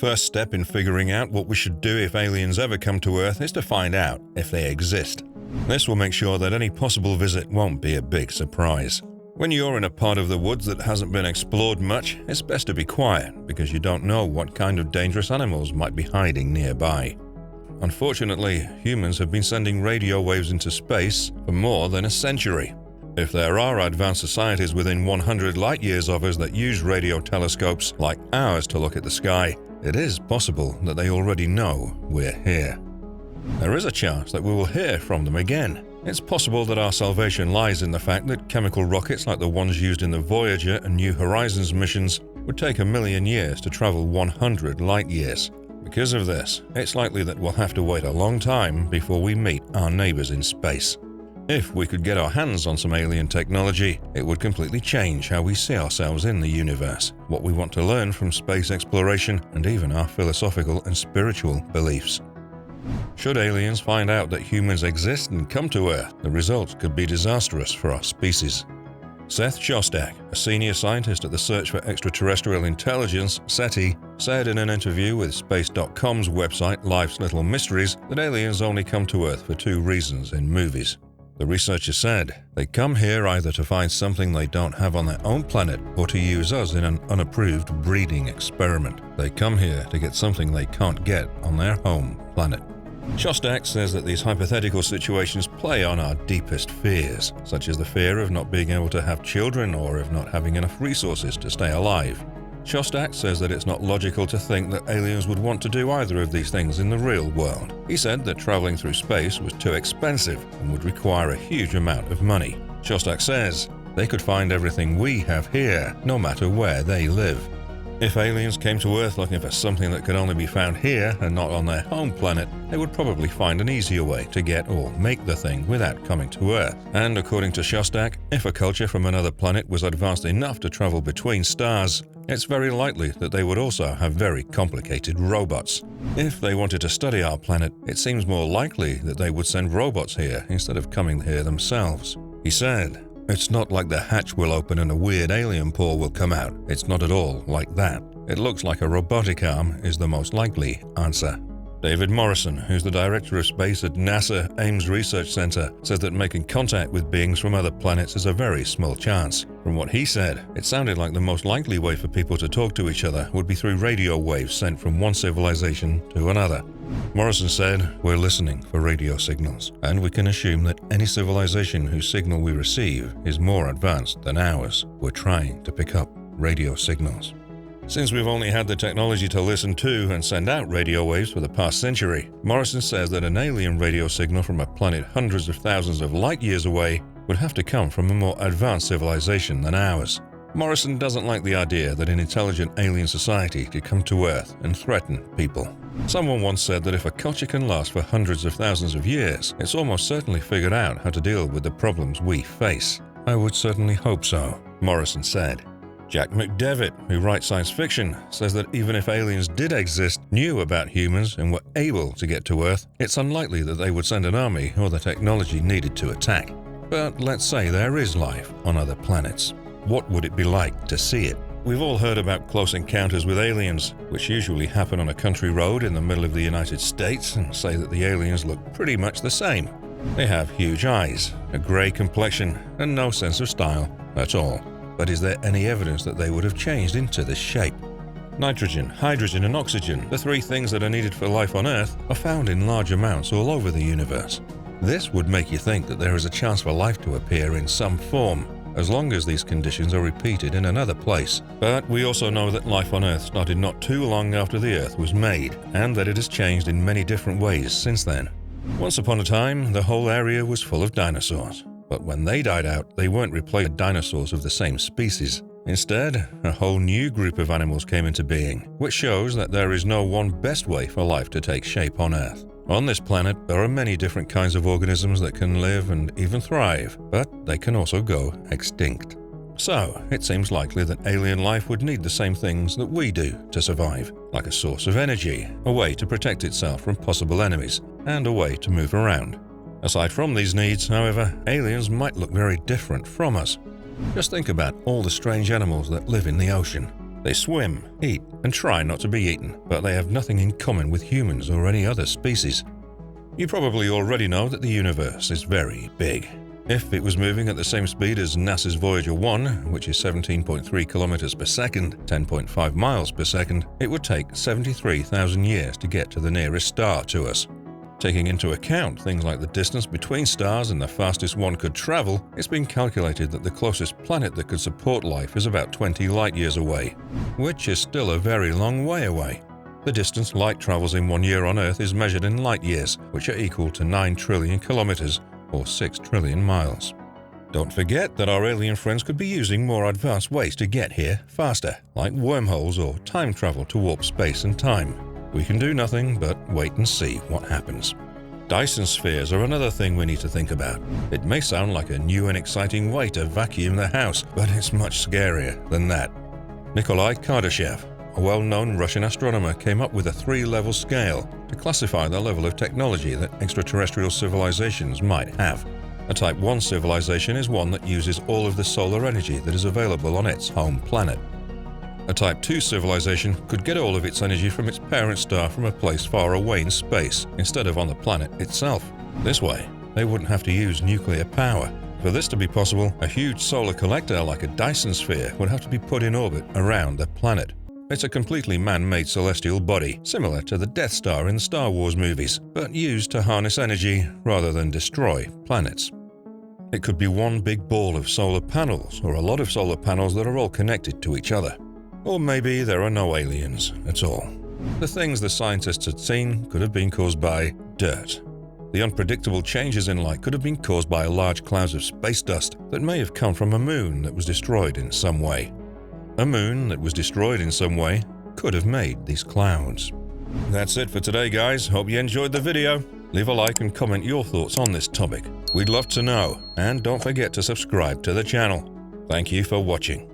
first step in figuring out what we should do if aliens ever come to Earth is to find out if they exist. This will make sure that any possible visit won't be a big surprise. When you're in a part of the woods that hasn't been explored much, it's best to be quiet because you don't know what kind of dangerous animals might be hiding nearby. Unfortunately, humans have been sending radio waves into space for more than a century. If there are advanced societies within 100 light-years of us that use radio telescopes like ours to look at the sky, it is possible that they already know we're here. There is a chance that we will hear from them again. It's possible that our salvation lies in the fact that chemical rockets like the ones used in the Voyager and New Horizons missions would take 1 million years to travel 100 light-years. Because of this, it's likely that we'll have to wait a long time before we meet our neighbors in space. If we could get our hands on some alien technology, it would completely change how we see ourselves in the universe, what we want to learn from space exploration, and even our philosophical and spiritual beliefs. Should aliens find out that humans exist and come to Earth, the results could be disastrous for our species. Seth Shostak, a senior scientist at the Search for Extraterrestrial Intelligence, SETI, said in an interview with Space.com's website Life's Little Mysteries that aliens only come to Earth for 2 reasons in movies. The researcher said, they come here either to find something they don't have on their own planet or to use us in an unapproved breeding experiment. They come here to get something they can't get on their home planet. Shostak says that these hypothetical situations play on our deepest fears, such as the fear of not being able to have children or of not having enough resources to stay alive. Shostak says that it's not logical to think that aliens would want to do either of these things in the real world. He said that traveling through space was too expensive and would require a huge amount of money. Shostak says they could find everything we have here, no matter where they live. If aliens came to Earth looking for something that could only be found here and not on their home planet, they would probably find an easier way to get or make the thing without coming to Earth. And according to Shostak, if a culture from another planet was advanced enough to travel between stars, it's very likely that they would also have very complicated robots. If they wanted to study our planet, it seems more likely that they would send robots here instead of coming here themselves. He said, "It's not like the hatch will open and a weird alien paw will come out. It's not at all like that. It looks like a robotic arm is the most likely answer." David Morrison, who's the director of space at NASA Ames Research Center, says that making contact with beings from other planets is a very small chance. From what he said, it sounded like the most likely way for people to talk to each other would be through radio waves sent from one civilization to another. Morrison said, "We're listening for radio signals, and we can assume that any civilization whose signal we receive is more advanced than ours. We're trying to pick up radio signals." Since we've only had the technology to listen to and send out radio waves for the past century, Morrison says that an alien radio signal from a planet hundreds of thousands of light-years away would have to come from a more advanced civilization than ours. Morrison doesn't like the idea that an intelligent alien society could come to Earth and threaten people. Someone once said that if a culture can last for hundreds of thousands of years, it's almost certainly figured out how to deal with the problems we face. "I would certainly hope so," Morrison said. Jack McDevitt, who writes science fiction, says that even if aliens did exist, knew about humans, and were able to get to Earth, it's unlikely that they would send an army or the technology needed to attack. But let's say there is life on other planets. What would it be like to see it? We've all heard about close encounters with aliens, which usually happen on a country road in the middle of the United States, and say that the aliens look pretty much the same. They have huge eyes, a grey complexion, and no sense of style at all. But is there any evidence that they would have changed into this shape? Nitrogen, hydrogen, and oxygen, the 3 things that are needed for life on Earth, are found in large amounts all over the universe. This would make you think that there is a chance for life to appear in some form, as long as these conditions are repeated in another place. But we also know that life on Earth started not too long after the Earth was made, and that it has changed in many different ways since then. Once upon a time, the whole area was full of dinosaurs. But when they died out, they weren't replaced by dinosaurs of the same species. Instead, a whole new group of animals came into being, which shows that there is no one best way for life to take shape on Earth. On this planet, there are many different kinds of organisms that can live and even thrive, but they can also go extinct. So, it seems likely that alien life would need the same things that we do to survive, like a source of energy, a way to protect itself from possible enemies, and a way to move around. Aside from these needs, however, aliens might look very different from us. Just think about all the strange animals that live in the ocean. They swim, eat, and try not to be eaten, but they have nothing in common with humans or any other species. You probably already know that the universe is very big. If it was moving at the same speed as NASA's Voyager 1, which is 17.3 kilometers per second, 10.5 miles per second, it would take 73,000 years to get to the nearest star to us. Taking into account things like the distance between stars and the fastest one could travel, it's been calculated that the closest planet that could support life is about 20 light-years away, which is still a very long way away. The distance light travels in 1 year on Earth is measured in light-years, which are equal to 9 trillion kilometers, or 6 trillion miles. Don't forget that our alien friends could be using more advanced ways to get here faster, like wormholes or time travel to warp space and time. We can do nothing but wait and see what happens. Dyson spheres are another thing we need to think about. It may sound like a new and exciting way to vacuum the house, but it's much scarier than that. Nikolai Kardashev, a well-known Russian astronomer, came up with a 3-level scale to classify the level of technology that extraterrestrial civilizations might have. A Type 1 civilization is one that uses all of the solar energy that is available on its home planet. A Type 2 civilization could get all of its energy from its parent star from a place far away in space, instead of on the planet itself. This way, they wouldn't have to use nuclear power. For this to be possible, a huge solar collector like a Dyson sphere would have to be put in orbit around the planet. It's a completely man-made celestial body, similar to the Death Star in the Star Wars movies, but used to harness energy rather than destroy planets. It could be one big ball of solar panels, or a lot of solar panels that are all connected to each other. Or maybe there are no aliens at all. The things the scientists had seen could have been caused by dirt. The unpredictable changes in light could have been caused by large clouds of space dust that may have come from a moon that was destroyed in some way. A moon that was destroyed in some way could have made these clouds. That's it for today, guys. Hope you enjoyed the video. Leave a like and comment your thoughts on this topic. We'd love to know. And don't forget to subscribe to the channel. Thank you for watching.